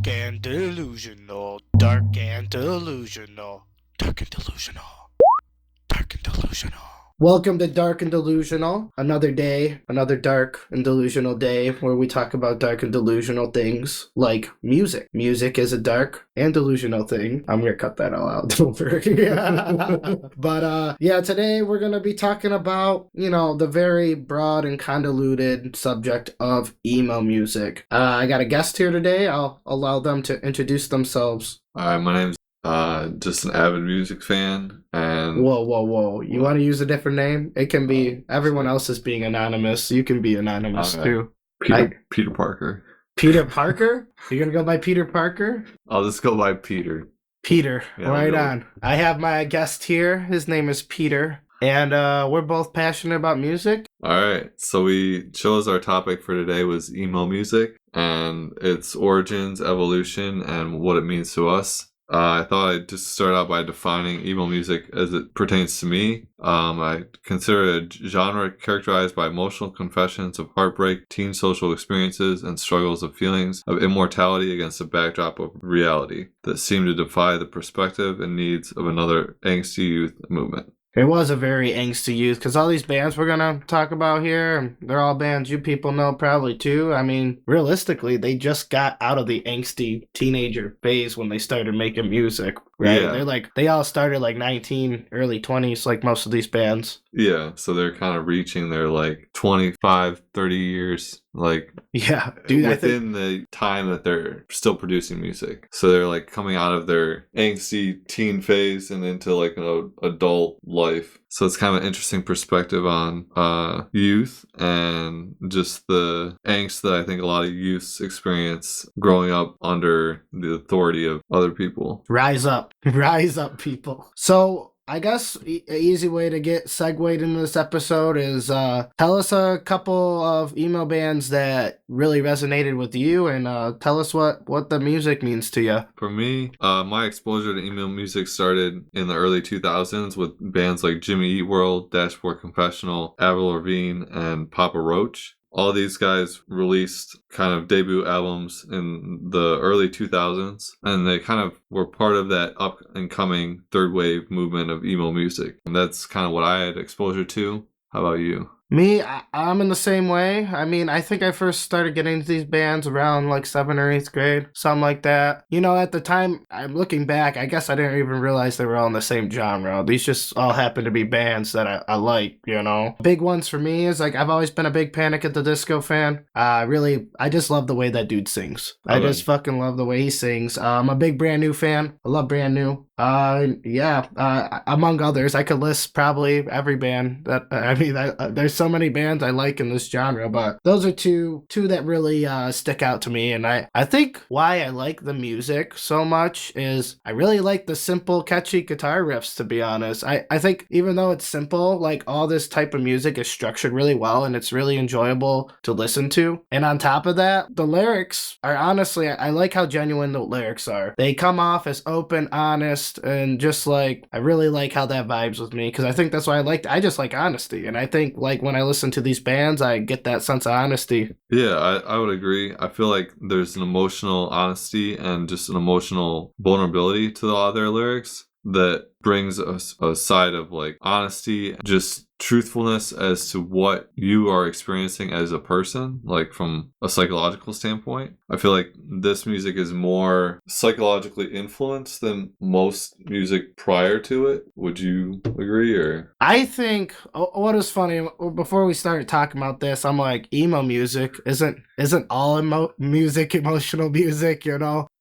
Dark and delusional, dark and delusional, dark and delusional, dark and delusional. Welcome to Dark and Delusional. Another day, another dark and delusional day where we talk about dark and delusional things like music. Music is a dark and delusional thing. I'm gonna cut that all out, don't worry. But today we're gonna be talking about, the very broad and convoluted subject of emo music. I got a guest here today. I'll allow them to introduce themselves. Hi, my name's just an avid music fan, and Whoa. You want to use a different name? It can be, everyone else is being anonymous. You can be anonymous too. Peter Parker. Peter Parker? You're going to go by Peter Parker? I'll just go by Peter. Peter, right on. I have my guest here. His name is Peter, and we're both passionate about music. Alright, so we chose our topic for today was emo music, and its origins, evolution, and what it means to us. I thought I'd just start out by defining emo music as it pertains to me. I consider it a genre characterized by emotional confessions of heartbreak, teen social experiences, and struggles of feelings of immortality against a backdrop of reality that seem to defy the perspective and needs of another angsty youth movement. It was a very angsty youth, because all these bands we're going to talk about here, they're all bands you people know probably too. I mean, realistically, they just got out of the angsty teenager phase when they started making music, right? Yeah. They all started 19, early 20s, like most of these bands. Yeah, so they're kind of reaching their 25, 30 years, yeah, dude, within the time that they're still producing music. So they're coming out of their angsty teen phase and into an adult life. So it's kind of an interesting perspective on youth and just the angst that I think a lot of youths experience growing up under the authority of other people. Rise up, people. So I guess an easy way to get segued into this episode is tell us a couple of emo bands that really resonated with you, and tell us what the music means to you. For me, my exposure to emo music started in the early 2000s with bands like Jimmy Eat World, Dashboard Confessional, Avril Lavigne, and Papa Roach. All these guys released kind of debut albums in the early 2000s, and they kind of were part of that up and coming third wave movement of emo music. And that's kind of what I had exposure to. How about you? Me, I'm in the same way. I mean, I think I first started getting into these bands around 7th or 8th grade, something like that. At the time, I'm looking back, I guess I didn't even realize they were all in the same genre. These just all happen to be bands that I like, Big ones for me is I've always been a big Panic at the Disco fan. I just love the way that dude sings. I just fucking love the way he sings. I'm a big Brand New fan. I love Brand New. Among others, I could list probably every band there's so many bands I like in this genre, but those are two that really stick out to me. And I think why I like the music so much is I really like the simple, catchy guitar riffs, to be honest. I think even though it's simple, all this type of music is structured really well and it's really enjoyable to listen to. And on top of that, the lyrics are honestly, I like how genuine the lyrics are. They come off as open, honest, and just I really like how that vibes with me, because I think that's why I just like honesty. And I think when I listen to these bands, I get that sense of honesty. Yeah, I would agree. I feel like there's an emotional honesty and just an emotional vulnerability to a lot of their lyrics that brings a side of honesty, just truthfulness as to what you are experiencing as a person, from a psychological standpoint. I feel like this music is more psychologically influenced than most music prior to it. Would you agree? Or I think what is funny, before we started talking about this, I'm emo music isn't all music emotional music,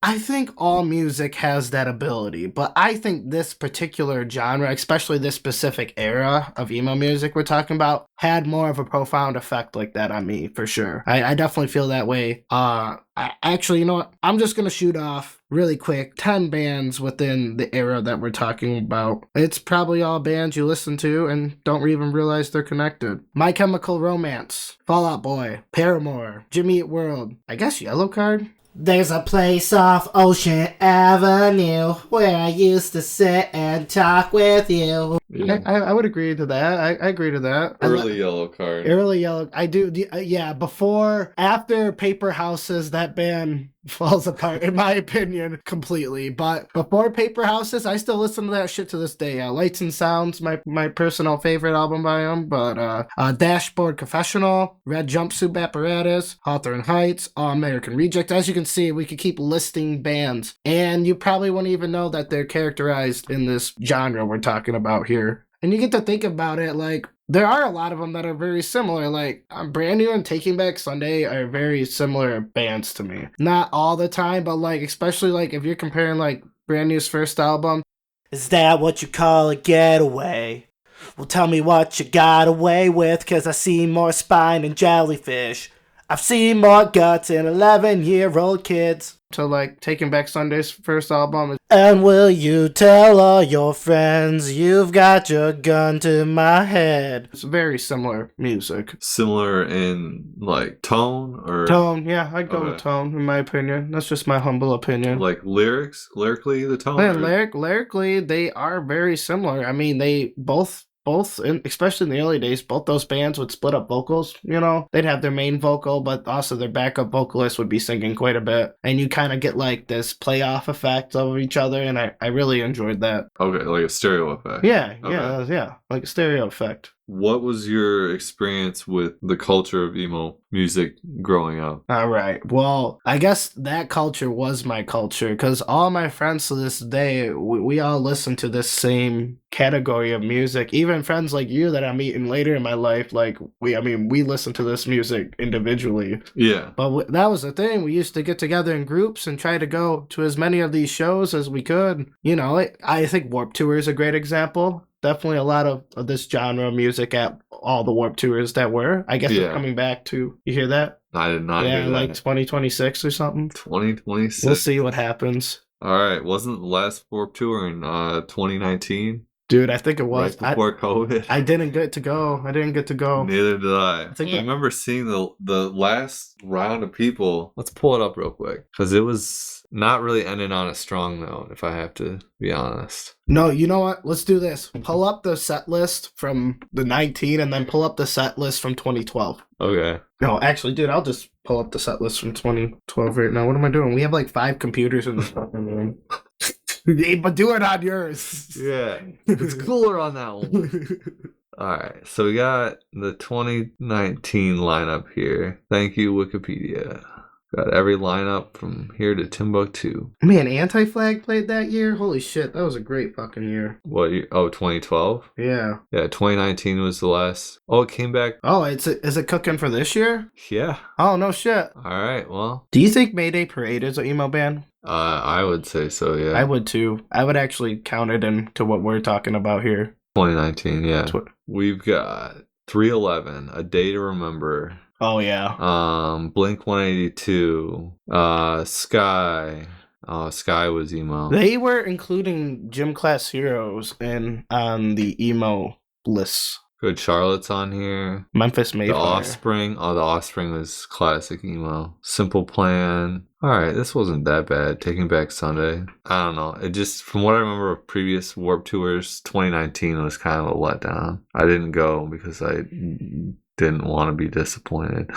I think all music has that ability, but I think this particular genre, especially this specific era of emo music we're talking about, had more of a profound effect like that on me, for sure. I definitely feel that way. Actually, you know what? I'm just going to shoot off really quick 10 bands within the era that we're talking about. It's probably all bands you listen to and don't even realize they're connected. My Chemical Romance, Fall Out Boy, Paramore, Jimmy Eat World, I guess Yellow Card. There's a place off Ocean Avenue where I used to sit and talk with you. Yeah. I would agree to that. I agree to that. Early yellow card. Early yellow. I do. Yeah. After Paper Houses, that band falls apart, in my opinion, completely. But before Paper Houses, I still listen to that shit to this day. Lights and Sounds, my personal favorite album by them. But Dashboard Confessional, Red Jumpsuit Apparatus, Hawthorne Heights, All American Reject. As you can see, we could keep listing bands, and you probably wouldn't even know that they're characterized in this genre we're talking about here. And you get to think about it, like, there are a lot of them that are very similar. Like, Brand New and Taking Back Sunday are very similar bands to me. Not all the time, but, like, especially, like, if you're comparing, like, Brand New's first album. Is that what you call a getaway? Well, tell me what you got away with, 'cause I see more spine than jellyfish. I've seen more guts in 11-year-old kids. To, like, Taking Back Sunday's first album. And will you tell all your friends you've got your gun to my head? It's very similar music. Similar in, like, tone or... Tone, yeah, I'd go with tone, in my opinion. That's just my humble opinion. Like, lyrically, the tone? Man, lyrically, they are very similar. I mean, they both, especially in the early days, both those bands would split up vocals, you know? They'd have their main vocal, but also their backup vocalist would be singing quite a bit. And you kind of get, like, this playoff effect of each other, and I really enjoyed that. Okay, like a stereo effect. Yeah, like a stereo effect. What was your experience with the culture of emo music growing up? All right. Well, I guess that culture was my culture, because all my friends to this day, we all listen to this same category of music. Even friends like you that I'm meeting later in my life, like, we listen to this music individually. Yeah. But that was the thing. We used to get together in groups and try to go to as many of these shows as we could. You know, I think Warped Tour is a great example. Definitely a lot of this genre of music at all the Warped Tours that were. I guess they're coming back to. You hear that? I did not hear that. Yeah, like 2026 or something. 2026. We'll see what happens. All right. Wasn't the last Warped Tour in 2019? Dude, I think it was. Right before COVID. I didn't get to go. Neither did I. I remember seeing the last round of people. Let's pull it up real quick. Because it was not really ending on a strong note, if I have to be honest. No, you know what? Let's do this. Pull up the set list from the 19 and then pull up the set list from 2012. Okay. No, actually, dude, I'll just pull up the set list from 2012 right now. What am I doing? We have like 5 computers in this fucking room. But do it on yours. Yeah. It's cooler on that one. Alright, so we got the 2019 lineup here. Thank you, Wikipedia. Got every lineup from here to Timbuktu. Man, Anti-Flag played that year? Holy shit, that was a great fucking year. What year? Oh, 2012? Yeah. Yeah, 2019 was the last. Oh, it came back. Oh, is it cooking for this year? Yeah. Oh, no shit. Alright, well. Do you think Mayday Parade is an emo band? I would say so, yeah. I would too. I would actually count it into what we're talking about here. 2019, yeah. We've got 311, A Day to Remember. Oh, yeah. Blink 182, Sky. Oh, Sky was emo. They were including Gym Class Heroes on the emo list. Good Charlotte's on here. Memphis Mayfire. The Offspring. Oh, The Offspring was classic emo. Simple Plan. Alright, this wasn't that bad. Taking Back Sunday. I don't know. It just, from what I remember of previous Warped Tours, 2019 was kind of a letdown. I didn't go because I didn't want to be disappointed.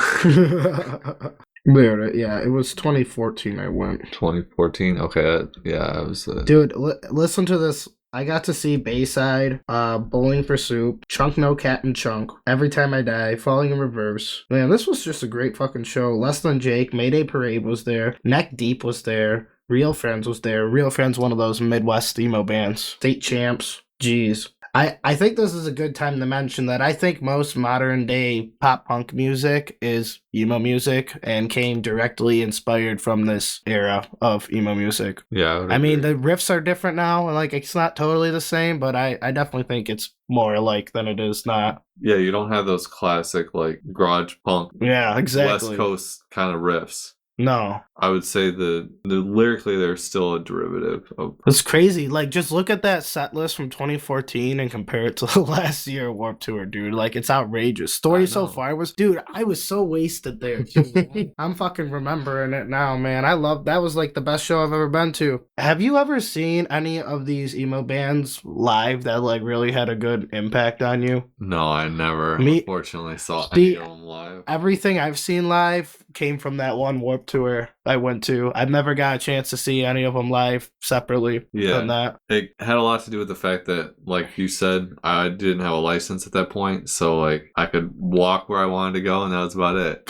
Yeah, it was 2014 I went. 2014? Okay, I was... Dude, listen to this. I got to see Bayside, Bowling for Soup, Chunk No Cat and Chunk, Every Time I Die, Falling in Reverse. Man, this was just a great fucking show. Less Than Jake, Mayday Parade was there, Neck Deep was there, Real Friends was there. Real Friends, one of those Midwest emo bands. State Champs, jeez. I think this is a good time to mention that I think most modern day pop punk music is emo music and came directly inspired from this era of emo music. Yeah. I mean, the riffs are different now. Like, it's not totally the same, but I definitely think it's more alike than it is not. Yeah, you don't have those classic, like, garage punk. Yeah, exactly. West Coast kind of riffs. No. I would say the lyrically they're still a derivative of. It's crazy. Like, just look at that set list from 2014 and compare it to the last year Warped Tour, dude. Like, it's outrageous. Story so far was, dude, I was so wasted there. I'm fucking remembering it now, man. I love that. Was like the best show I've ever been to. Have you ever seen any of these emo bands live that like really had a good impact on you? No, I never unfortunately saw any of them live. Everything I've seen live came from that one Warped Tour I went to. I've never got a chance to see any of them live separately. Yeah, than that. It had a lot to do with the fact that, like you said, I didn't have a license at that point, so like I could walk where I wanted to go, and that was about it.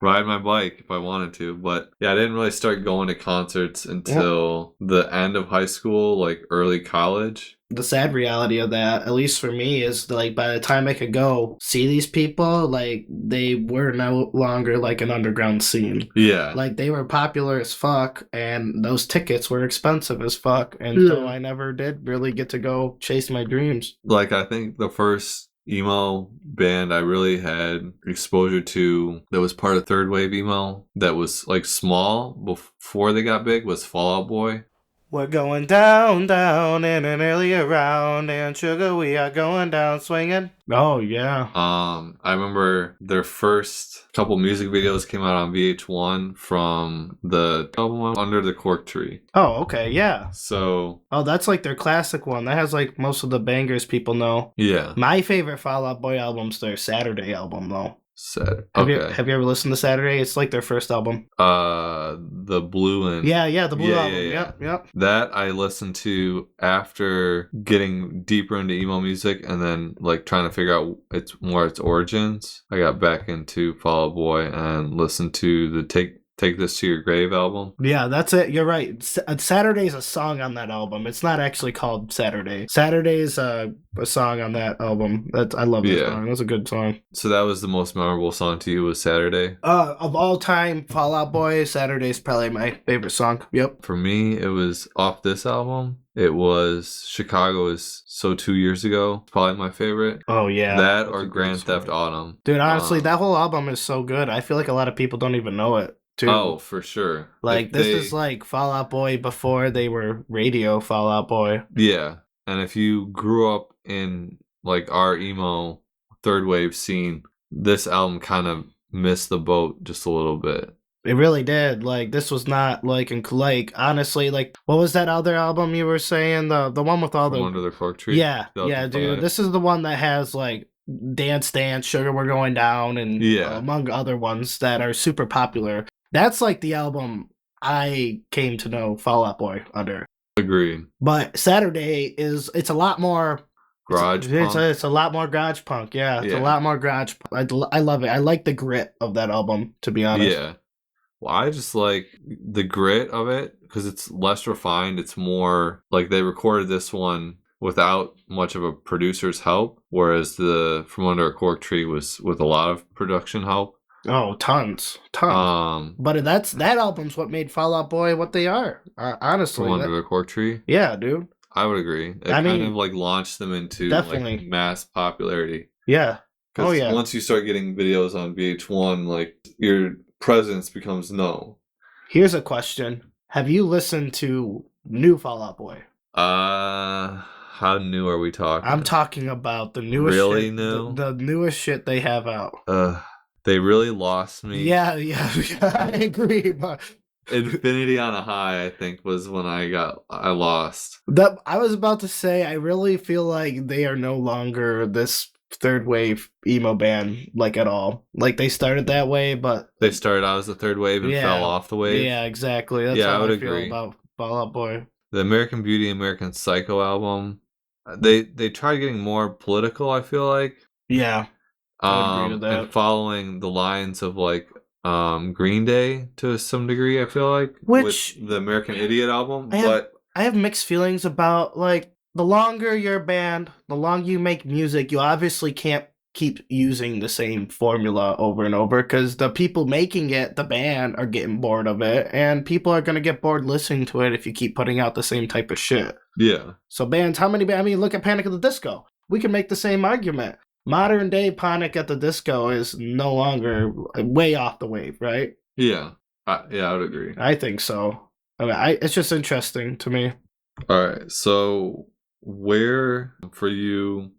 Ride my bike if I wanted to, but yeah, I didn't really start going to concerts until the end of high school, like early college. The sad reality of that, at least for me, is like by the time I could go see these people, like they were no longer like an underground scene. Yeah. Like they were popular as fuck, and those tickets were expensive as fuck, and so I never did really get to go chase my dreams. Like I think the first emo band I really had exposure to that was part of third wave emo that was like small before they got big was Fall Out Boy. We're going down, down in an earlier round, and sugar, we are going down swinging. Oh, yeah. I remember their first couple music videos came out on VH1 from the album Under the Cork Tree. Oh, okay, yeah. So... Oh, that's like their classic one. That has like most of the bangers people know. Yeah. My favorite Fall Out Boy album's their Saturday album, though. Have you ever listened to Saturday? It's like their first album. The blue and the blue album. Yep. That I listened to after getting deeper into emo music and then like trying to figure out its origins. I got back into Fall Out Boy and listened to the Take This to Your Grave album. Yeah, that's it. You're right. Saturday's a song on that album. It's not actually called Saturday. Saturday's a song on that album. I love that song. That's a good song. So that was the most memorable song to you was Saturday? Of all time, Fall Out Boy, Saturday's probably my favorite song. Yep. For me, it was off this album. It was Chicago is So 2 Years Ago. Probably my favorite. Oh, yeah. That or Grand Theft Autumn. Dude, honestly, that whole album is so good. I feel like a lot of people don't even know it. Too. Oh, for sure. Like this is like Fall Out Boy before they were radio Fall Out Boy. Yeah. And if you grew up in like our emo third wave scene, this album kind of missed the boat just a little bit. It really did. Like this was not like honestly, like what was that other album you were saying? The one with all From Under the Cork Tree? Yeah, dude. This is the one that has like Dance Dance, Sugar We're Going Down, and among other ones that are super popular. That's like the album I came to know Fall Out Boy under. Agreed. But Saturday it's a lot more garage punk. It's a lot more garage punk. Yeah, it's a lot more garage punk. I love it. I like the grit of that album, to be honest. Yeah. Well, I just like the grit of it because it's less refined. It's more like they recorded this one without much of a producer's help, whereas the From Under a Cork Tree was with a lot of production help. Oh, tons. But that album's what made Fall Out Boy what they are. Honestly, From Under the Cork Tree. Yeah, dude. I would agree. It kind of like launched them into like mass popularity. Yeah. Oh yeah. Once you start getting videos on VH1, like your presence becomes known. Here's a question: have you listened to new Fall Out Boy? How new are we talking? I'm talking about the newest. Really shit, new? The newest shit they have out. They really lost me. Yeah, I agree. But Infinity on a High, I think, was when I lost. I was about to say, I really feel like they are no longer this third wave emo band, like at all. Like they started that way, but they started out as the third wave and fell off the wave. Yeah, exactly. That's how I would agree about Fall Out Boy. The American Beauty, American Psycho album. They tried getting more political, I feel like. Yeah. I would agree with that. And following the lines of like Green Day to some degree, I feel like, with the American Idiot album. I have mixed feelings about like the longer your band, the longer you make music, you obviously can't keep using the same formula over and over because the people making it, the band, are getting bored of it, and people are gonna get bored listening to it if you keep putting out the same type of shit. Yeah. So bands, I mean, look at Panic at the Disco. We can make the same argument. Modern day Panic at the Disco is no longer way off the wave, right? Yeah. Yeah, I would agree. I think so. I mean, it's just interesting to me. All right, so where for you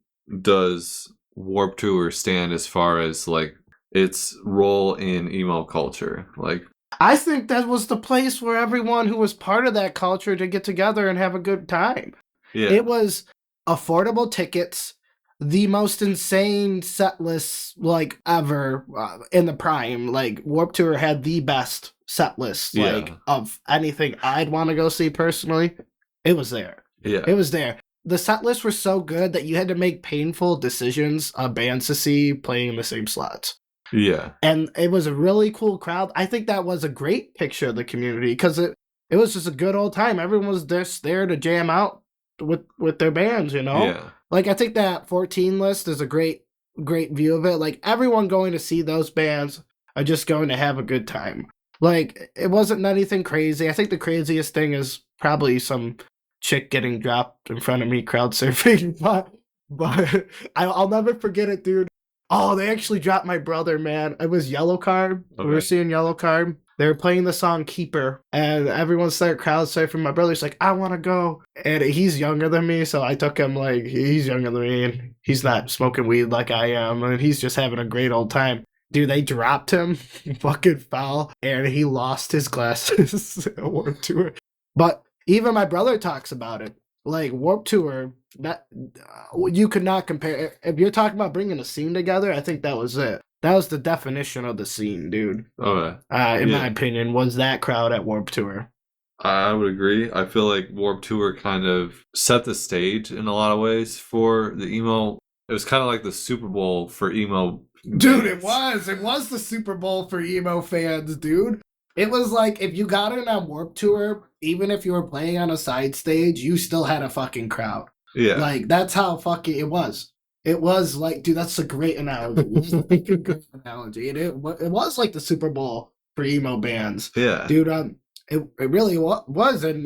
does Warp Tour stand as far as like its role in emo culture? Like, I think that was the place where everyone who was part of that culture to get together and have a good time. yeah, It was affordable tickets, the most insane set lists like ever in the prime. Like Warp Tour had the best set list like yeah, of anything I'd want to go see personally. It was there. yeah, It was there. The set lists were so good that you had to make painful decisions of bands to see playing in the same slots. yeah, And it was a really cool crowd. I think that was a great picture of the community because it was just a good old time. Everyone was just there to jam out with their bands, you know? yeah, Like I think that 14 list is a great view of it. Like everyone going to see those bands are just going to have a good time. Like it wasn't anything crazy. I think the craziest thing is probably some chick getting dropped in front of me crowd surfing, but I'll never forget it, dude. Oh, they actually dropped my brother, man. It was Yellow Card. We were okay, seeing Yellow Card. They were playing the song Keeper, and everyone started crowd surfing. My brother's like, I want to go. And he's younger than me, so I took him, like, he's younger than me, and he's not smoking weed like I am, and he's just having a great old time. Dude, they dropped him, fucking foul, and he lost his glasses at Warped Tour. But even my brother talks about it. Like, Warped Tour, that you could not compare. If you're talking about bringing a scene together, I think that was it. That was the definition of the scene, dude. okay, In my yeah. opinion, was that crowd at Warped Tour. I would agree. I feel like Warp Tour kind of set the stage in a lot of ways for the emo. It was kind of like the Super Bowl for emo Dude, it bands. was. It was the Super Bowl for emo fans, dude. It was like if you got in on Warped Tour, even if you were playing on a side stage, you still had a fucking crowd. Yeah, Like that's how fucking it was. It was like, dude, that's a great analogy. It's like a great analogy. It was like the Super Bowl for emo bands, yeah. dude. It really was, and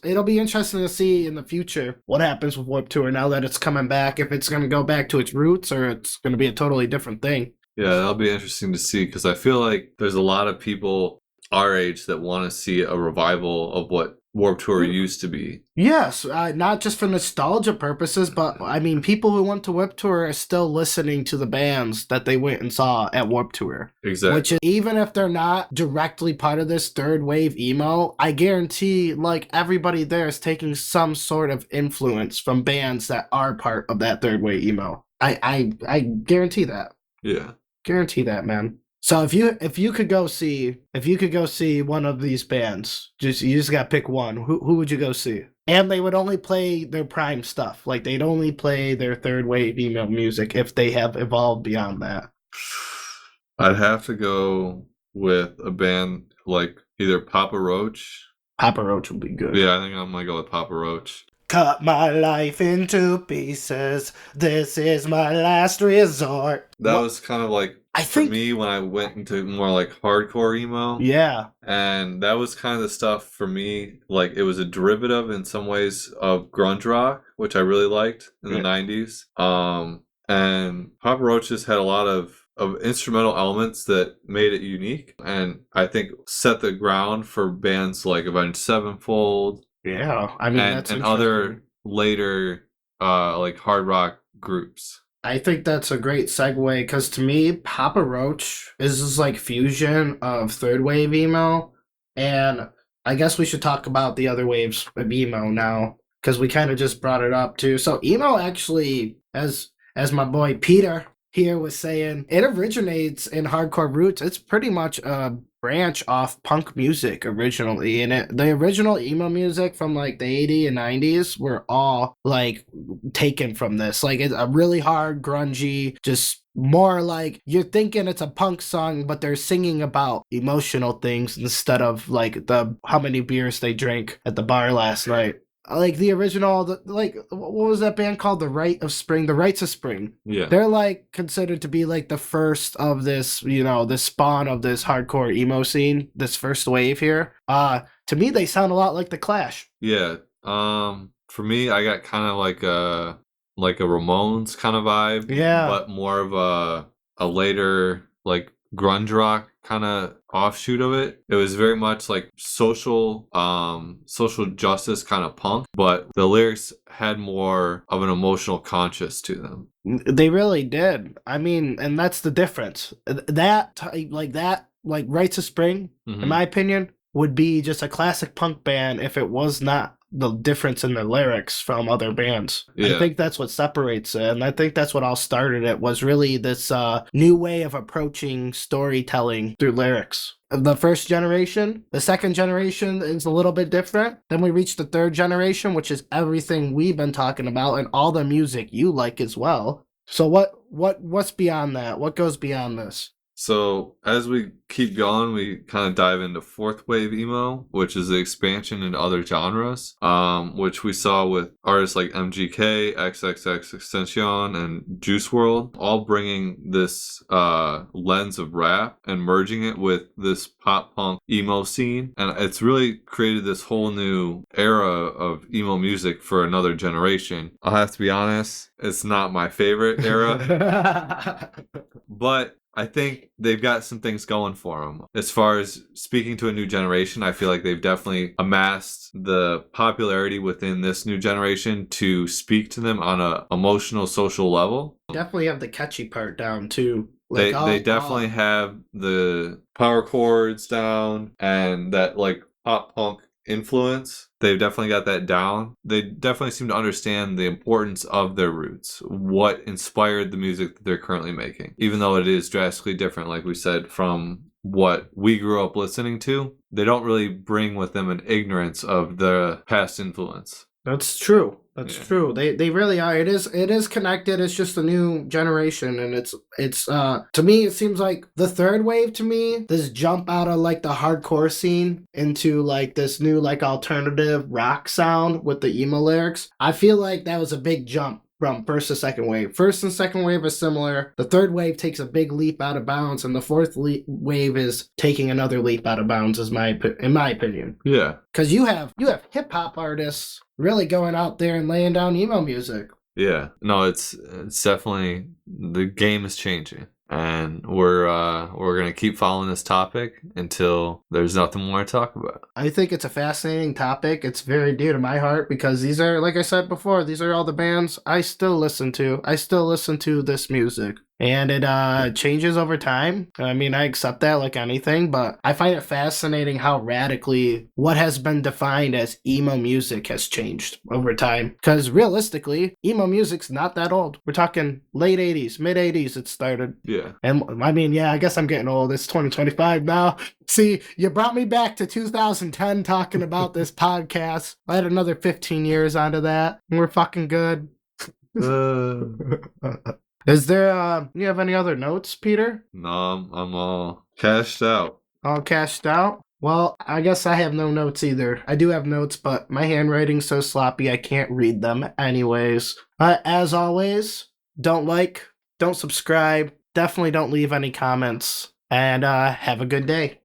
it'll be interesting to see in the future what happens with Warped Tour now that it's coming back. If it's going to go back to its roots or it's going to be a totally different thing. Yeah, that'll be interesting to see because I feel like there's a lot of people our age that want to see a revival of what Warp Tour used to be. Yes, not just for nostalgia purposes, but I mean, people who went to Warped Tour are still listening to the bands that they went and saw at Warped Tour. Exactly. Which is, even if they're not directly part of this third wave emo, I guarantee like everybody there is taking some sort of influence from bands that are part of that third wave emo. I guarantee that. Yeah. Guarantee that, man. So if you could go see one of these bands, you just gotta pick one. Who would you go see? And they would only play their prime stuff. Like they'd only play their third wave emo music if they have evolved beyond that. I'd have to go with a band like either Papa Roach. Papa Roach would be good. Yeah, I think I'm gonna go with Papa Roach. Cut my life into pieces. This is my last resort. That was kind of like I for think me when I went into more like hardcore emo. yeah. And that was kind of the stuff for me, like it was a derivative in some ways of grunge rock, which I really liked in the 90s. And Papa Roach just had a lot of instrumental elements that made it unique and I think set the ground for bands like Avenged Sevenfold. Yeah. I mean And other later like hard rock groups. I think that's a great segue because to me, Papa Roach is this like fusion of third wave emo, and I guess we should talk about the other waves of emo now because we kind of just brought it up too. So emo actually, as my boy Peter here was saying, it originates in hardcore roots. It's pretty much a branch off punk music originally, and the original emo music from like the 80s and 90s were all like taken from this. Like it's a really hard, grungy, just more like you're thinking it's a punk song, but they're singing about emotional things instead of like the how many beers they drank at the bar last night. Like the original, like what was that band called? The Rites of Spring. Yeah. They're like considered to be like the first of this, this spawn of this hardcore emo scene, this first wave here. To me, they sound a lot like the Clash. Yeah. For me, I got kind of like a Ramones kind of vibe. Yeah. But more of a later like grunge rock kind of offshoot of it. It was very much like social justice kind of punk, but the lyrics had more of an emotional conscience to them. They really did. I mean, and that's the difference. Like Rites of Spring, in my opinion, would be just a classic punk band if it was not the difference in the lyrics from other bands. Yeah. I think that's what separates it, and I think that's what all started it, was really this new way of approaching storytelling through lyrics. The first generation, the second generation is a little bit different. Then we reach the third generation, which is everything we've been talking about and all the music you like as well. So what's beyond that? What goes beyond this? So as we keep going, we kind of dive into fourth wave emo, which is the expansion into other genres, which we saw with artists like MGK, XXXTentacion, and Juice WRLD, all bringing this lens of rap and merging it with this pop punk emo scene. And it's really created this whole new era of emo music for another generation. I'll have to be honest, it's not my favorite era, but I think they've got some things going for them. As far as speaking to a new generation, I feel like they've definitely amassed the popularity within this new generation to speak to them on a emotional, social level. Definitely have the catchy part down too. Like they definitely have the power chords down and that like pop punk influence. They've definitely got that down. They definitely seem to understand the importance of their roots, what inspired the music that they're currently making. Even though it is drastically different, like we said, from what we grew up listening to, they don't really bring with them an ignorance of the past influence. That's true. That's true. They really are. It is connected. It's just a new generation, and it's to me it seems like the third wave to me, this jump out of like the hardcore scene into like this new like alternative rock sound with the emo lyrics. I feel like that was a big jump from first to second wave. First and second wave are similar. The third wave takes a big leap out of bounds, and the fourth wave is taking another leap out of bounds, in my opinion. Yeah. Because you have hip hop artists really going out there and laying down emo music. Yeah. No, it's definitely, the game is changing. And we're gonna keep following this topic until there's nothing more to talk about. I think it's a fascinating topic. It's very dear to my heart because these are, like I said before, these are all the bands I still listen to. I still listen to this music. And it changes over time. I mean, I accept that like anything, but I find it fascinating how radically what has been defined as emo music has changed over time. Because realistically, emo music's not that old. We're talking late 80s, mid 80s it started. Yeah. And I mean, yeah, I guess I'm getting old. It's 2025 now. See, you brought me back to 2010 talking about this podcast. I had another 15 years onto that. And we're fucking good. Is there, you have any other notes, Peter? No, I'm all cashed out. All cashed out? Well, I guess I have no notes either. I do have notes, but my handwriting's so sloppy I can't read them anyways. As always, don't subscribe, definitely don't leave any comments, and have a good day.